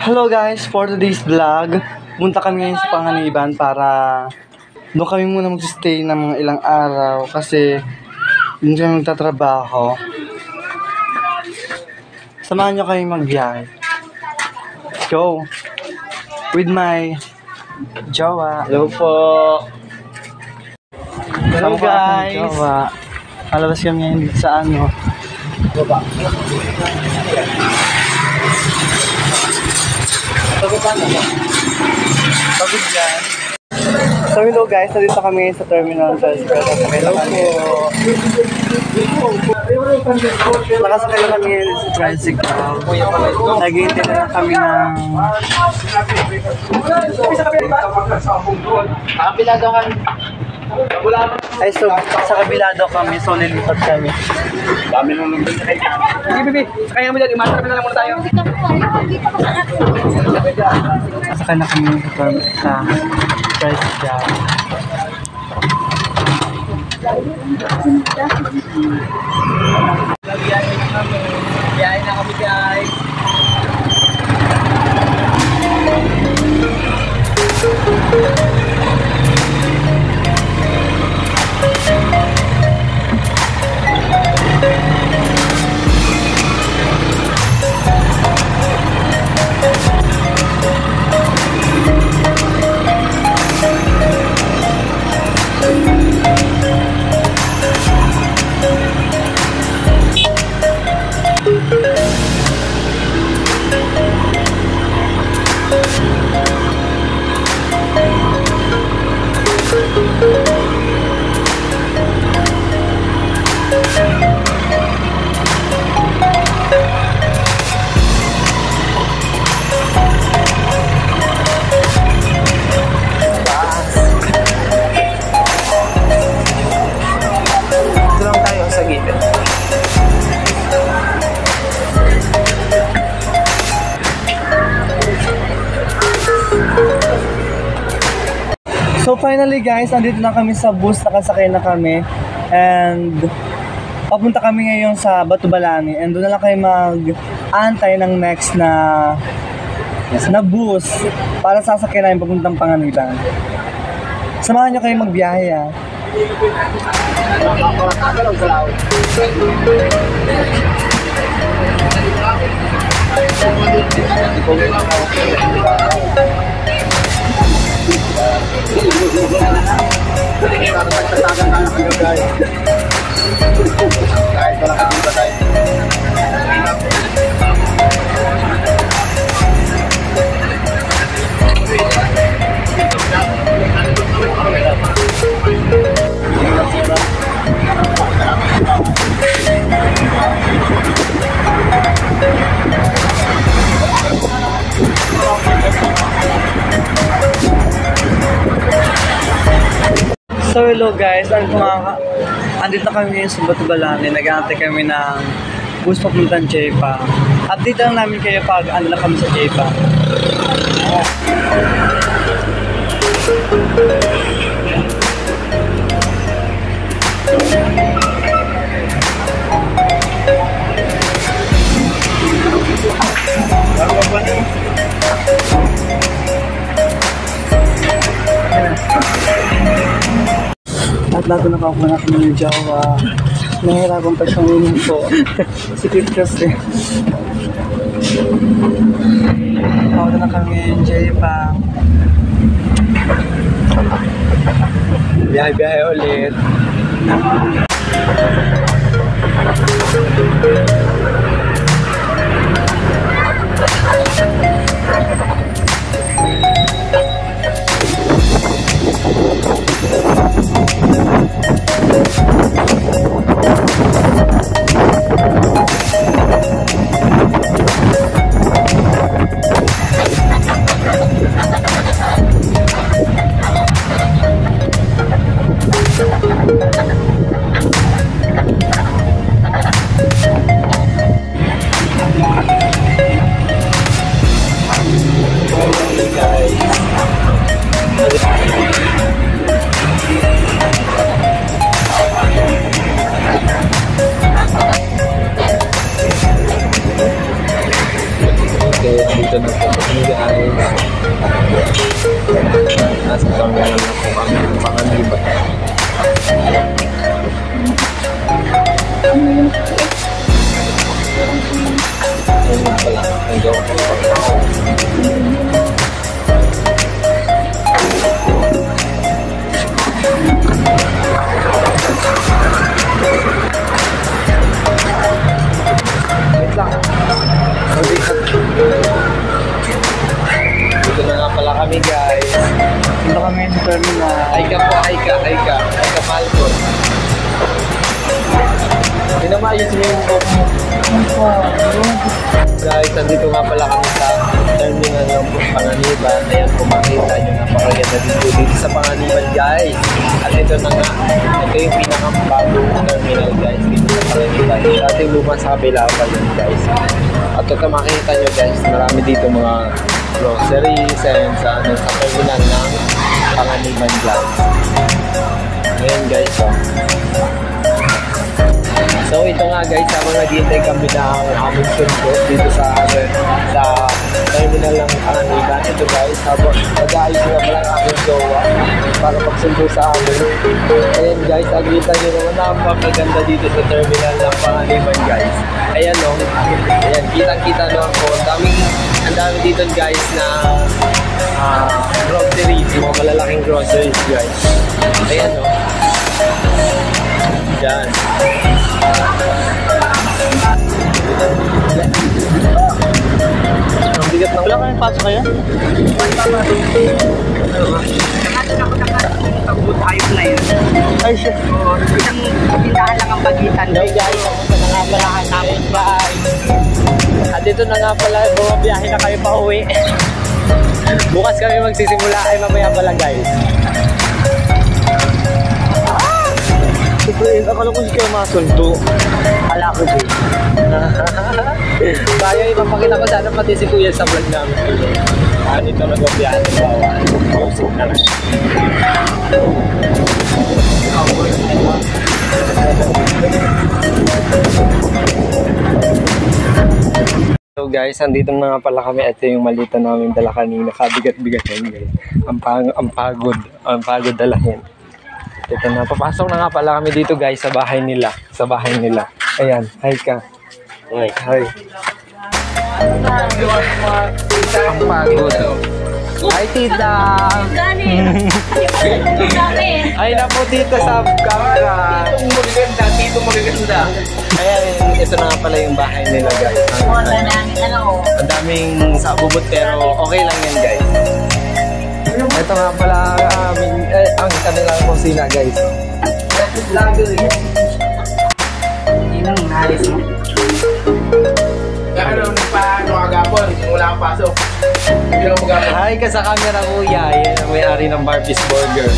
Hello guys, for today's vlog, punta kami ngayon sa Panganiban para doon kami muna mag-stay ng mga ilang araw kasi doon kami magtatrabaho. Samahan nyo kami magbiyahe. Let's go! With my jowa. Hello po! Hello guys! Malabas kami ngayon dito sa ano. Pagod yan. So hello guys, nandito kami sa Terminal 12. Hello po. Nakasakay na kami sa tricycle. Naghihintay na lang kami ng... Kabila daw kami. Ay, so sa kabila daw kami, so lilipat kami. Dami nung lumabas sa kanya. Sige, bibi. Sakay kami dyan. Imaster kami na lang muna tayo. Nakasakay na kami sa tricycle. Biyahe na kami guys. So finally guys, nandito na kami sa bus, nakasakay na kami and papunta kami ngayon sa Batubalani and doon na lang kayo mag-antay ng next na bus para sasakay namin papuntang Panganiban. Samahan nyo kayo magbiyahe ha. So hello guys, andito kami ngayon sa Batubalani, nag-aantay kami ng bus papuntang Jepa. Update lang namin kayo pag ano na kami sa Jepa. At lahat na nakakuha na kami ng jowa. Nahihirapan pa siyang umupo. Sikit kasi. Nakakuha na kami ng Jepa. Biyahe-biyahe ulit. guys. Nasa terminal na po kami ng Panganiban. Ayun pala, ang gawin ko. Wait lang. Dito na nga pala kami guys. Dito kami sa terminal. Ay ka po, ay ka Falcon. Hindi na maayos niyo yung book mo. Guys, nandito nga pala kami sa terminal ng Panganiban. Ayan po makita nyo, napakaganda dito sa Panganiban guys. At ito na nga, ito yung pinakabagong terminal guys dito sa Panganiban. Dati luma sa kabila pa yun guys. At ito makita nyo guys, marami dito mga groceries and sa terminal ng Panganiban guys. Ayan guys, oh. So ito nga guys, habang naghihintay kami ng aming sundo dito sa terminal ng Panganiban. Ito guys, habang nag-aayos nga pala ang aming jowa para magsundo sa amin. Ayan guys, agita nyo naman napakaganda dito sa terminal ng Panganiban guys. Ayan o, ayan, kitang-kita no ako. Ang dami dito guys na groceries, mga malalaking groceries guys. Ayan o. Diyan. Ang bigat na. Wala kayong pasok kayo? Ay, shit. Isang tindahan lang ang pagitan. Hello guys, kamusta na nga pala namin guys? At dito na nga pala, bumabiyahe na kayo pa uwi. Bukas kami magsisimula ay mamaya pala guys. Siyempre, akala ko si kayo masundo. Kala ko din. Kaya ipapakita ko sana pati si Kuya sa vlog namin. Dito nagbabiyahe ng bawal. Music na lang. So guys, andito na nga pala kami. Ito yung malita namin dala kanina. Kabigat-bigatan guys. Ang pagod dalahin. Ito na, papasok na nga pala kami dito guys sa bahay nila. Ayan, hi ka. Hi. Ang pagod. Hi tita. Ay na po dito sa camera. Dito magaganda. Ayan, ito na nga pala yung bahay nila guys. Ang daming sabubot pero okay lang yan guys. Ito nga pala ang kanilang kusina guys. Yun ang nalis mo. Kaya nagpaano agapon, wala kang pasok. Hindi lang magapon. Hi ka sa camera kuya. Yan ang may-ari ng Barbie's Burger.